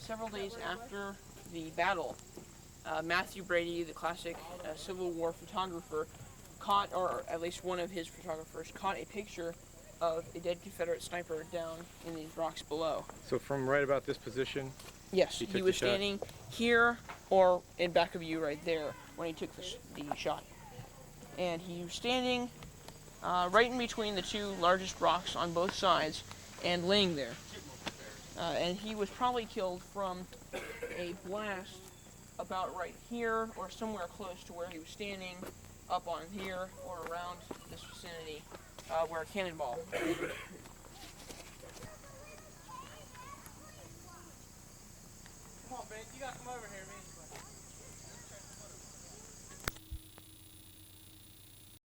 Several days after the battle, Matthew Brady, the classic Civil War photographer, caught, or at least one of his photographers, caught a picture of a dead Confederate sniper down in these rocks below. So from right about this position, Yes, he he took the was shot? standing here or in back of you right there when he took the shot. And he was standing right in between the two largest rocks on both sides and laying there. And he was probably killed from a blast about right here or somewhere close to where he was standing, up on here or around this vicinity where a cannonball. Come on, Ben, you gotta come over here, man.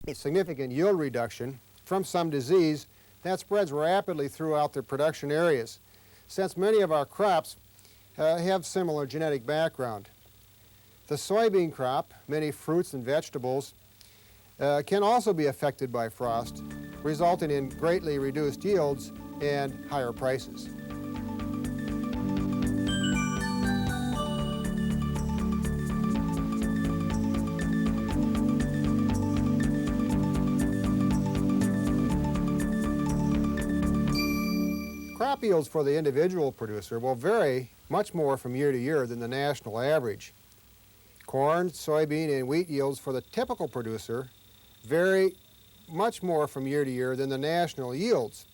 A significant yield reduction from some disease that spreads rapidly throughout the production areas, since many of our crops have similar genetic background. The soybean crop, many fruits and vegetables, can also be affected by frost, resulting in greatly reduced yields and higher prices. Crop yields for the individual producer will vary much more from year to year than the national average. Corn, soybean, and wheat yields for the typical producer vary much more from year to year than the national yields.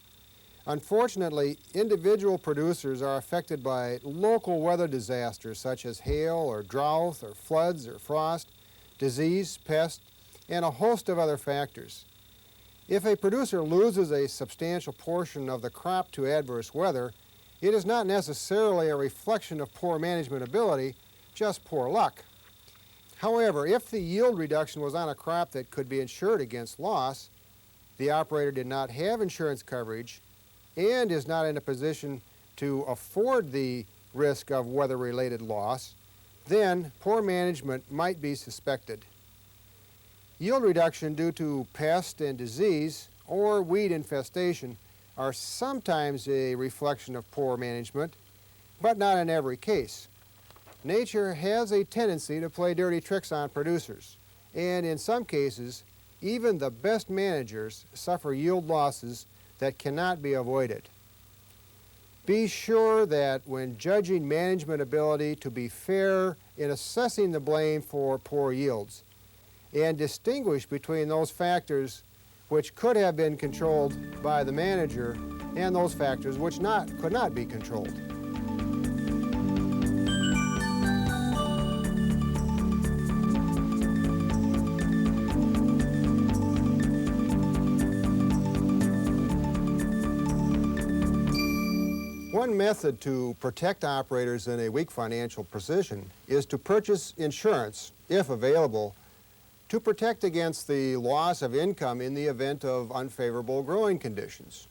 Unfortunately, individual producers are affected by local weather disasters such as hail or drought or floods or frost, disease, pest, and a host of other factors. If a producer loses a substantial portion of the crop to adverse weather, it is not necessarily a reflection of poor management ability, just poor luck. However, if the yield reduction was on a crop that could be insured against loss, the operator did not have insurance coverage, and is not in a position to afford the risk of weather-related loss, then poor management might be suspected. Yield reduction due to pest and disease or weed infestation are sometimes a reflection of poor management, but not in every case. Nature has a tendency to play dirty tricks on producers, and in some cases, even the best managers suffer yield losses that cannot be avoided. Be sure that when judging management ability to be fair in assessing the blame for poor yields, and distinguish between those factors which could have been controlled by the manager and those factors which could not be controlled. One method to protect operators in a weak financial position is to purchase insurance, if available, to protect against the loss of income in the event of unfavorable growing conditions.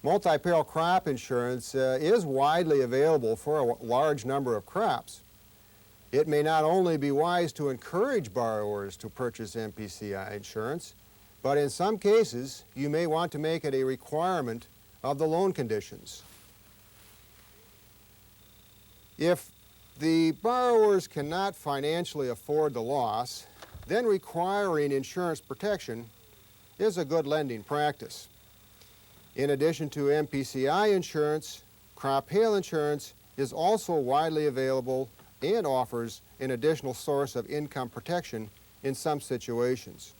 Multi-peril crop insurance is widely available for a large number of crops. It may not only be wise to encourage borrowers to purchase MPCI insurance, but in some cases you may want to make it a requirement of the loan conditions. If the borrowers cannot financially afford the loss, then requiring insurance protection is a good lending practice. In addition to MPCI insurance, crop hail insurance is also widely available and offers an additional source of income protection in some situations.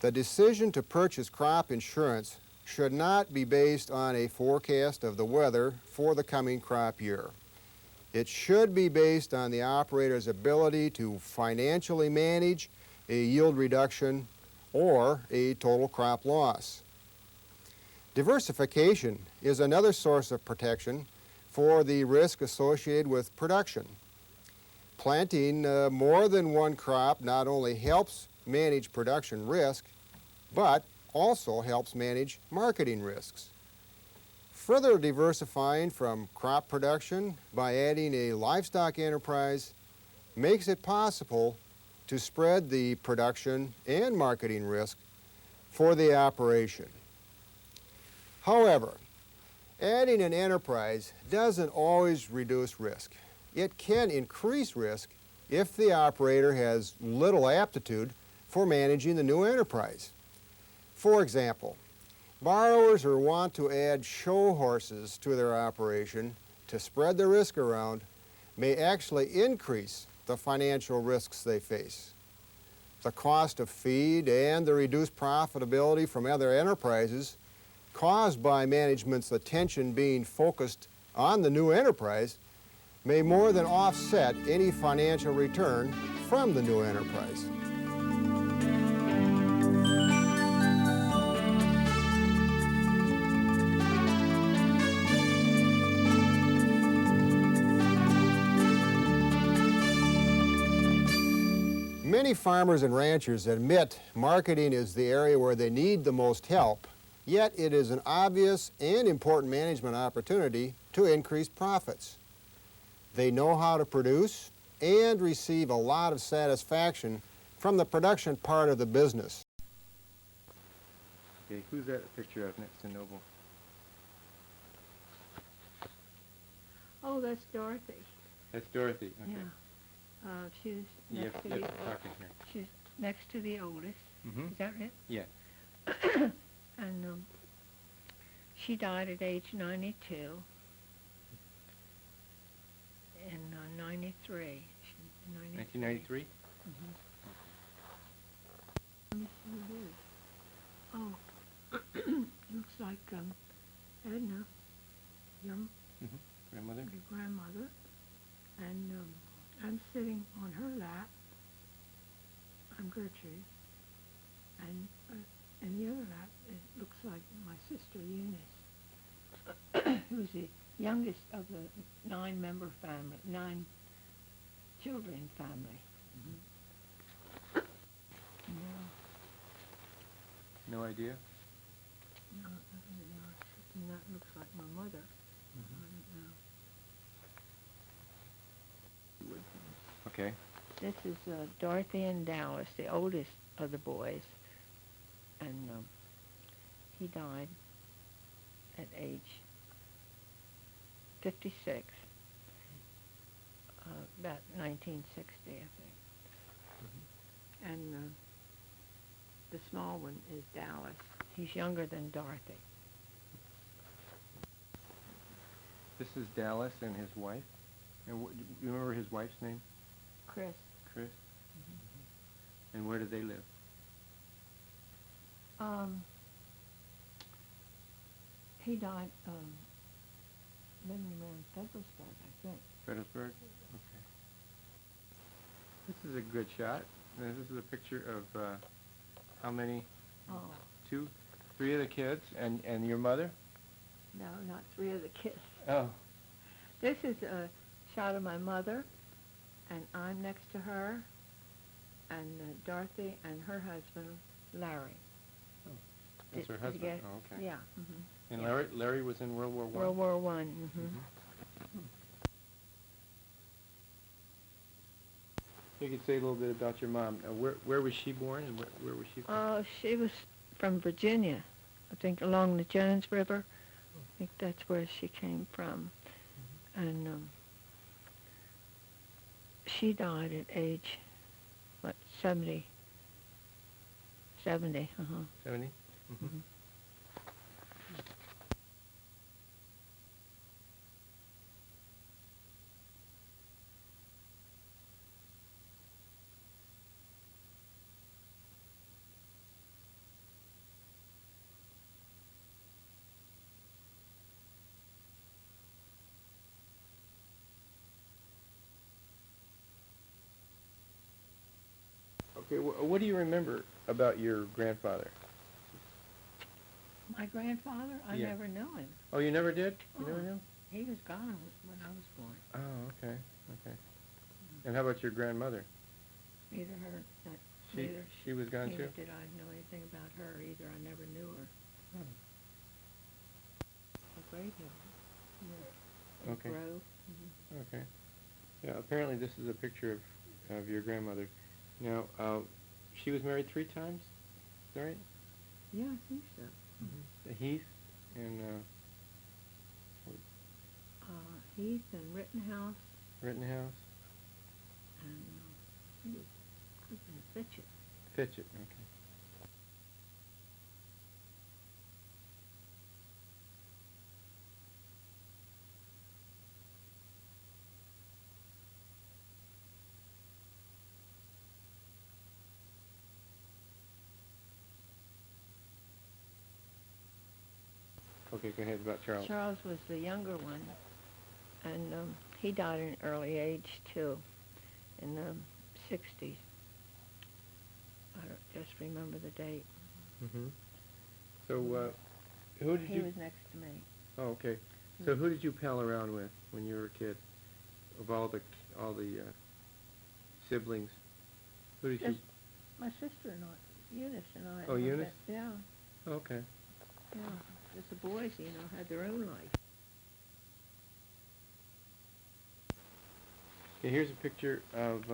The decision to purchase crop insurance should not be based on a forecast of the weather for the coming crop year. It should be based on the operator's ability to financially manage a yield reduction or a total crop loss. Diversification is another source of protection for the risk associated with production. Planting more than one crop not only helps manage production risk, but also helps manage marketing risks. Further diversifying from crop production by adding a livestock enterprise makes it possible to spread the production and marketing risk for the operation. However, Adding an enterprise doesn't always reduce risk. It can increase risk if the operator has little aptitude for managing the new enterprise. For example, borrowers who want to add show horses to their operation to spread the risk around may actually increase the financial risks they face. The cost of feed and the reduced profitability from other enterprises caused by management's attention being focused on the new enterprise may more than offset any financial return from the new enterprise. Many farmers and ranchers admit marketing is the area where they need the most help, yet it is an obvious and important management opportunity to increase profits. They know how to produce and receive a lot of satisfaction from the production part of the business. Okay, who's that picture of next to Noble? Oh, that's Dorothy. That's Dorothy. Okay. Yeah. She's You next have, to you the have to talk in here. she's next to the oldest. Mm-hmm. Is that right? Yeah. And she died at age 92 in 93. 1993? Let me see what it is. Oh, looks like Edna, your Grandmother? grandmother, and I'm sitting on her lap. I'm Gertrude, and in the other lap it looks like my sister Eunice, who's the youngest of the 9-member family, 9 children family. No idea? No, and that looks like my mother. I don't know. Okay. This is Dorothy and Dallas, the oldest of the boys, and he died at age 56, about 1960, I think. And the small one is Dallas. He's younger than Dorothy. This is Dallas and his wife. And do you remember his wife's name? Chris. Chris? And where did they live? He died living around Fredericksburg, I think. Gettysburg? Okay. This is a good shot. This is a picture of how many? Oh. 2, 3 of the kids and your mother? No, not 3 of the kids. Oh. This is a shot of my mother, and I'm next to her, and Dorothy and her husband, Larry. Oh, that's her Did you husband. get- Oh, okay. Yeah. And yeah. Larry was in World War I? World War I. You could say a little bit about your mom. Where was she born and where was she from? She was from Virginia, I think along the Jones River. I think that's where she came from. And she died at age, 70? 70, 70? Okay, what do you remember about your grandfather? My grandfather, I Yeah. never knew him. Oh, you never did? You never Oh. knew? He was gone when I was born. Oh, okay, okay. And how about your grandmother? Neither her, She was gone neither too? did I know anything about her either. I never knew her. A great hill. Okay. Grove. Okay. Yeah, apparently this is a picture of your grandmother. Now, she was married 3 times? Is that right? Yeah, I think so. Heath and Heath and Rittenhouse, Rittenhouse? and I think it's could have been Fitchett. Fitchett, okay. Okay, go ahead about Charles. Charles was the younger one, and he died at an early age too, in the 60s. I don't just remember the date. Mm-hmm. So, who did He you... was next to me. Oh, okay. So who did you pal around with when you were a kid? Of all the siblings, who did you... Just my sister and I, Eunice and I. Oh, Eunice? Yeah, Okay. yeah. Just the boys, you know, had their own life. Okay, here's a picture of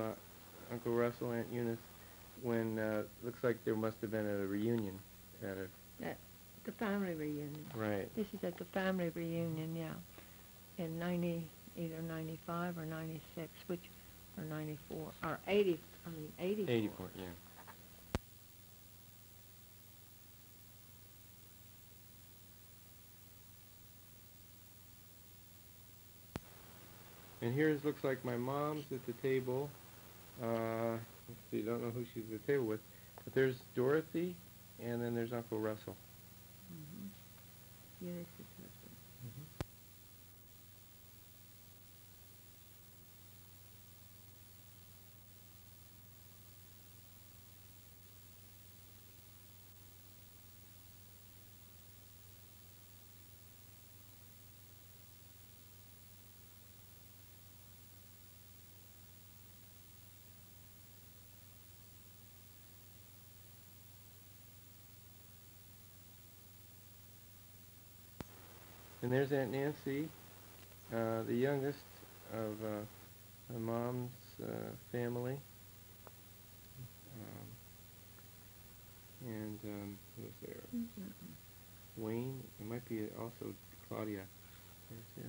Uncle Russell, Aunt Eunice, when looks like there must have been a reunion at a... The family reunion. Right. This is at the family reunion, yeah, in either 95 or 96, or 94, or 80, 84. 84, yeah. And here's looks like my mom's at the table. Let's see, don't know who she's at the table with, but there's Dorothy, and then there's Uncle Russell. Mm-hmm. Eunice's husband. Mm-hmm. And there's Aunt Nancy, the youngest of my mom's family. And who's there? Who's that one? Wayne. It might be also Claudia there too.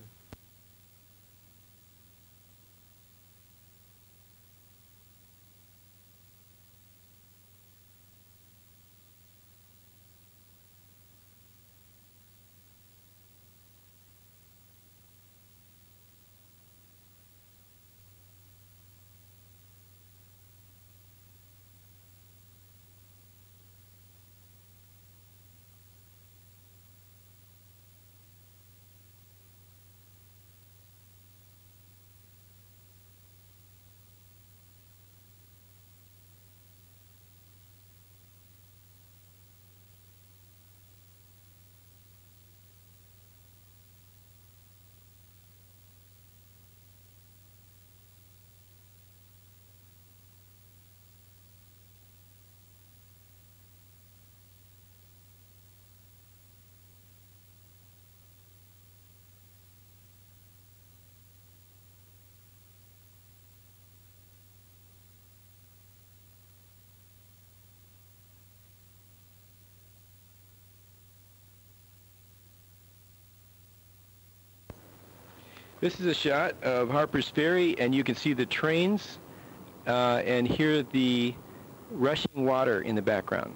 This is a shot of Harper's Ferry, and you can see the trains and hear the rushing water in the background.